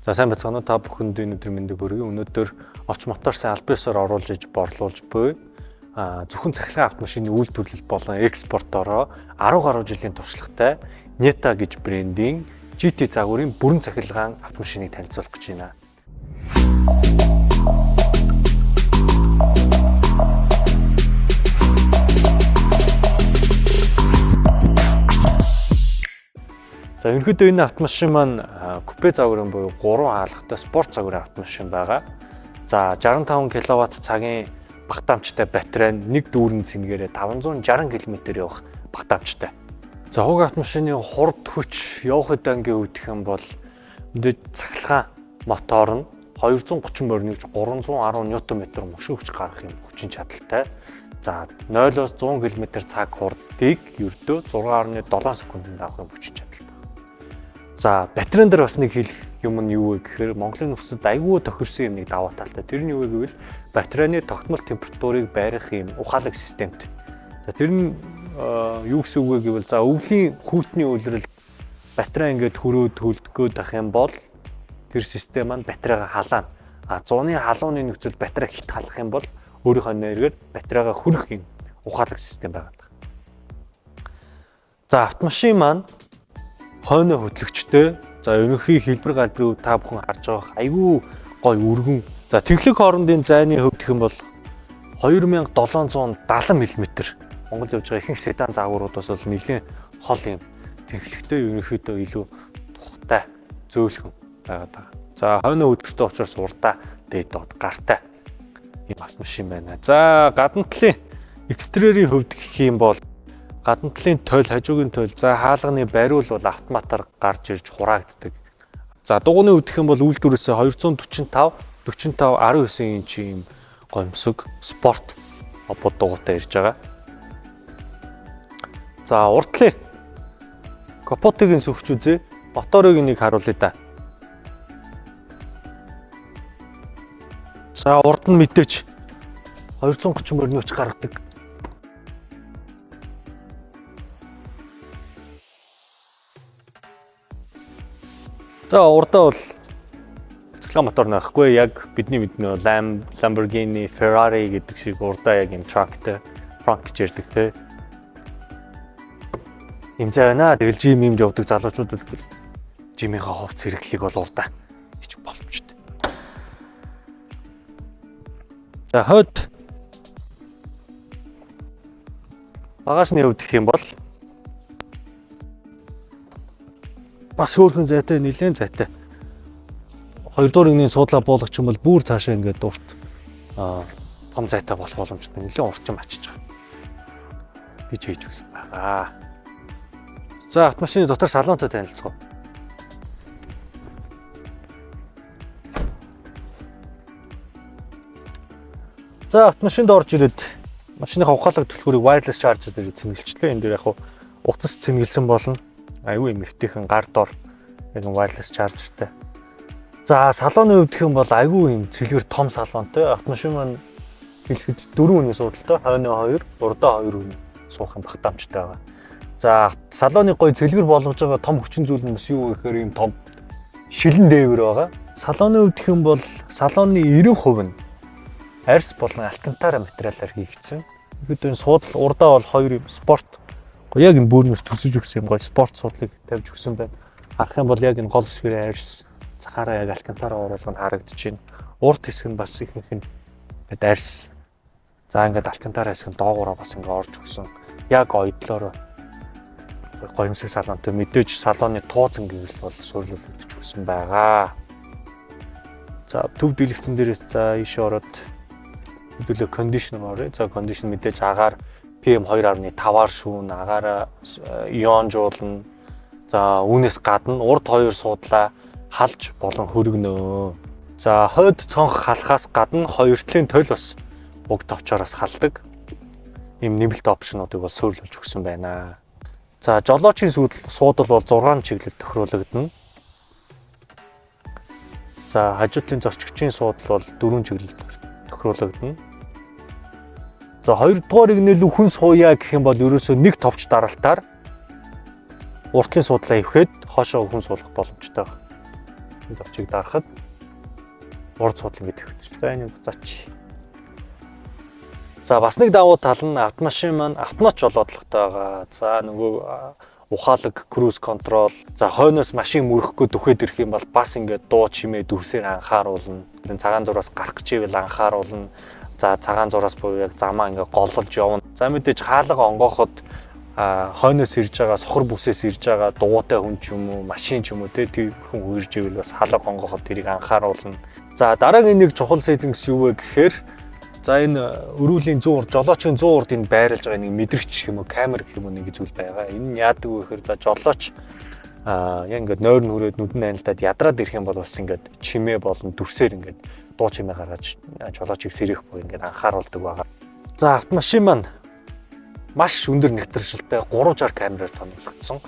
За сайн байцгаана уу та бүхэнд өнөөдөр мэндийг хүргэе. Өнөөдөр оч моторсын албан ёсоор оруулж иж борлуулж буй зөвхөн цахилгаан автомашины үйлдвэрлэл болон экспортороо 10 гаруй жилийн туршлагатай Neta гэж брендийн GT загварын бүрэн цахилгаан автомашиныг танилцуулах гэж байна. За ерөнхийдөө энэ автомашин маань купе загварын буюу 3 хаалгатай спорт загварын автомашин байгаа. За 65 кВт цагийн багтаамжтай батарей нь нэг дүүрэн цэнгээрээ 560 км явах багтаамжтай. За хуг автомашины хурд хүч явах дангийн үүдэх юм бол мэдээж цахилгаан мотор нь 230 моринж 310 Нм мөшөө хүч гаргах юм хүчин чадалтай. За 0-100 км цаг хурдыг ердөө 6.7 секундэд авах юм хүчин чадалтай. За батарейн дээр бас нэг хэлэх юм нь юу вэ гэхээр Монголын нөхцөлд айгүй тохирсон юм нэг даваа талтай. Тэр нь юу вэ гэвэл батарейны тогтмол температурыг байрах юм ухаалаг системт. За тэр нь юу гэсэн үг вэ гэвэл за өвлийн хүйтний үйлрэлд батарей ингээд хөрөөд хөлдгөөд ах юм бол тэр систем маань батарейгаа халаана. А 100-ны халууны нөхцөлд батарей хит халах юм бол өөрийнхөө нэрээр батарейгаа хөрөх юм ухаалаг систем байгаа. За автомашин маань хойно хөтлөгчтэй. За ерөнхий хэлбэр галбарыг та бүхэн харж байгаа айгүй гой өргөн. За тэглэг хоорондын зайны хувьд гэх юм бол 2770 мм. Монгол явж байгаа ихэнх седан загваруудаас бол нэлийн хол юм тэглэгтэй ерөнхийдөө илүү тухтай зөөлхөн байгаа. За хойно хөтлөгчтэй учраас урдаа дээд доод гартай ийм автомашин байна. За гадна талын экстерьерийн хувьд гэх юм бол гадна талын тойл, хажуугийн тойл, за хаалганы бариул бол автоматар гарч ирж хураагддаг. За дугууны үүдэх юм бол үйлдвэрээс 245 19 инчийн гомсог спорт бод дугуйтай ирж байгаа. За уртлын капотыг нь сүрч үзье. Моторыг нэг харуулъя да. За урд нь мэдээж 230 морины хүч гаргадаг. За урдаа бол цахилгаан мотор нөхгүй яг бидний мэднэ Lamborghini, Ferrari гэдэг шиг урдаа яг юм трактэй, франк гэж ярьдаг те. Имзээ байна. Тэгэл жим юмж явдаг залуучууд бол жимийнхаа хувц хэрэглийг бол урдаа хич боломжтой. За хойд багажны хувьд гэх юм бол бас хөөрхөн зайтай, нэлээд зайтай. Хоёрдугаар игний суудлаа буулгач юм бол бүр цаашаа ингээд урт том зайтай болох боломжтой. Нэлээд урчин ачиж байгаа гэж хийж өгсөн байгаа. За автомашины дотор салонтой танилцгоо. За автомашинд орж ирээд машиныхаа ухаалаг түлхүүрийг wireless charger дээр цэнгэлчлээ. Энэ дээр яг утас цэнгэлсэн болно. Аюу юм эвтэйхэн гар дор яг wireless chargerтэй. За салоны хувьд гэх юм бол аюу юм цэлгэр том салонтой. Автомашин маань хэлэхэд 4 хүний суудалтай, хойно 2, урдаа 2 хүний суух юм багтаамжтай байгаа. За салоны гой цэлгэр болгож байгаа том хүчин зүйл нь юу вэ гэхээр юм том шилэн дээвэр байгаа. Салоны хувьд гэх юм бол салоны 90% нь арьс болон алтантаар материалаар хийгдсэн. Ихэд энэ суудал урдаа бол 2 юм спорт яг энэ бөөрнөөс төсөж өгсөн юм гоё спорт суудлыг тавьж өгсөн байна. Харах юм бол яг энэ гол хэсгээр арьс цахаараа яг алкантараа оруулах нь харагдаж байна. Урд хэсэг нь бас ихэнх нь арьс. За ингээд алкантараа хэсэг нь доогоороо бас ингээд орж өгсөн. Яг ойдлоор гоёмсаг салонтой мэдээж салоны тууцан гэвэл бол суйрлуулж өгсөн байгаа. За төв дэлгэцэн дээрээс за ийш ороод хэдүүлээ кондишнер орё. За кондишн мэдээж агаар PM 2.5-аар шүүн, агаараа ионжуулна. За үүнээс гадна урд 2 суудлаа халж болон хөргөнөө. За хойд цонх халахаас гадна 2 талын тойл бас уг товчоороос халдаг. Ийм нэмэлт опшнуудыг бол суйрлуулж өгсөн байна. За жолоочийн суудал бол 6 чиглэл тохируулагдана. За хажуудлын зорчигчийн суудал бол 4 чиглэл тохируулагдана. За 2 дугаар игнэлүү хүн сууя гэх юм бол ерөөсөө нэг товч даралтаар уртлын суудлаа ивхэд хоошоо хүн суулгах боломжтой байна. энэ товчийг дарахад урд суудал ингэж төвчж. За энэ буцаач. За бас нэг давуу тал нь автомашин маань автомат жолоодлоготой байгаа. За нөгөө ухаалаг cruise control. За хойноос машин мөрөхгүй дүхэд ирэх юм бол бас ингээд дуу чимээ дүрсээр анхааруулна. Тэр цагаан зураас гарах гэж ивэл анхааруулна. За цагаан зураас буюу яг замаа ингээд голлож явна. За мэдээж хаалга онгооход хойноос ирж байгаа сохор бүсээс ирж байгаа дуутай хүн ч юм уу, машин ч юм уу тэр хүн үрж ивэл бас хаалга онгооход тэрийг анхааруулна. За дараагийн нэг чухал settings юу вэ гэхээр за энэ өрүүлийн 100 урд, жолоочийн 100 урдыг байрлаж байгаа нэг мэдрэгч гэх юм уу, камер гэх юм уу нэг зүйл байгаа. Энэ нь яадаг вэ гэхээр за жолооч яг ингээд нойр нүрээд нүдэн анилдаад ядраад ирэх юм бол бас ингээд чимээ болон дүрсээр ингээд дуу чимээ гаргаж жолоочийг сэрэх буюу ингээд анхааруулдаг байгаа. За автомашин маань маш өндөр нэвтрэлтэй 360 камераар томилогдсон.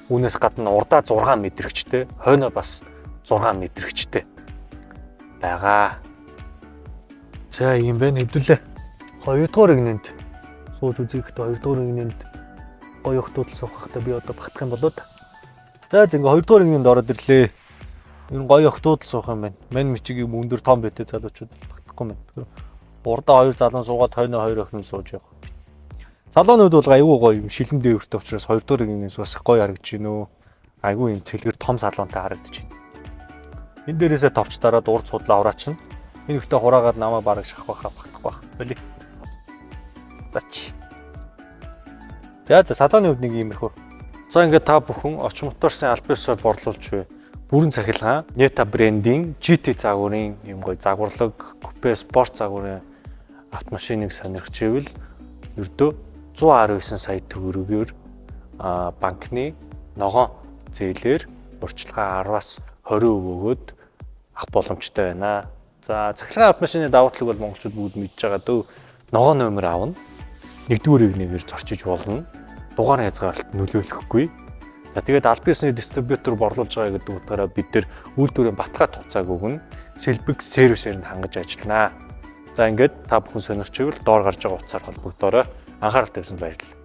Үүнээс гадна урдаа 6 мэдрэгчтэй, хойноо бас 6 мэдрэгчтэй байгаа. За юм байна хэвдүүлээ. 2 дугаар игнэнд сууж үзэхдээ 2 дугаар игнэнд гоё охтууд суух хэрэгтэй би одоо багтах юм болоо. За ингээ 2 дугаар игнэнд ороод ирлээ. Энэ гоё охтууд суух юм байна. Мань мичиг юм өндөр том бэтэй залуучууд багтахгүй юм байна. Урдаа 2 залуун суугаад хойноо 2 охин сууж явах. Залуунууд бол айгүй гоё юм шилэн дээвэртэй учраас 2 дугаар игнээс бас гоё харагдаж байна өө. Айгүй юм цэлгэр том залуунтай харагдаж байна. Энэ дээрээсээ товч дараад урд судлаа авраачна. Энэ ихтэй хураагаад намаа бараг шахах байхаа багтахгүй байх. Болий. Зач. За салооны хувьд нэг иймэрхүү. За ингээд та бүхэн орчин моторсын аль биесээр борлуулж буй бүрэн цахилгаан, Neta брендинг, GT загварын юм гоё загварлаг, купе спорт загварын автомашиныг сонирхч ивэл ердөө 119 сая төгрөгөөр банкны ногоон зээлээр урьдчилгаа 10-аас 20% өгөөд авах боломжтой байна. За цахилгаан автомашины давуу талыг бол монголчууд бүгд мэдж байгаа дөө. Ногоон номер аавна. Нэгдүгээр игнэгээр зорчиж болно. Дугаар хязгаарлалт нөлөөлөхгүй. За тэгээд аль биесний дистрибьютор борлуулж байгаа гэдэг утгаараа бид нэр үйлдвэрийн баталгаа тугацааг өгнө. Сэлбэг сервисээр нь хангаж ажиллана. За ингээд та бүхэн сонирч ивэл доор гарч байгаа утсаар холбогдоорой. Анхаарал тавьсанд баярлалаа.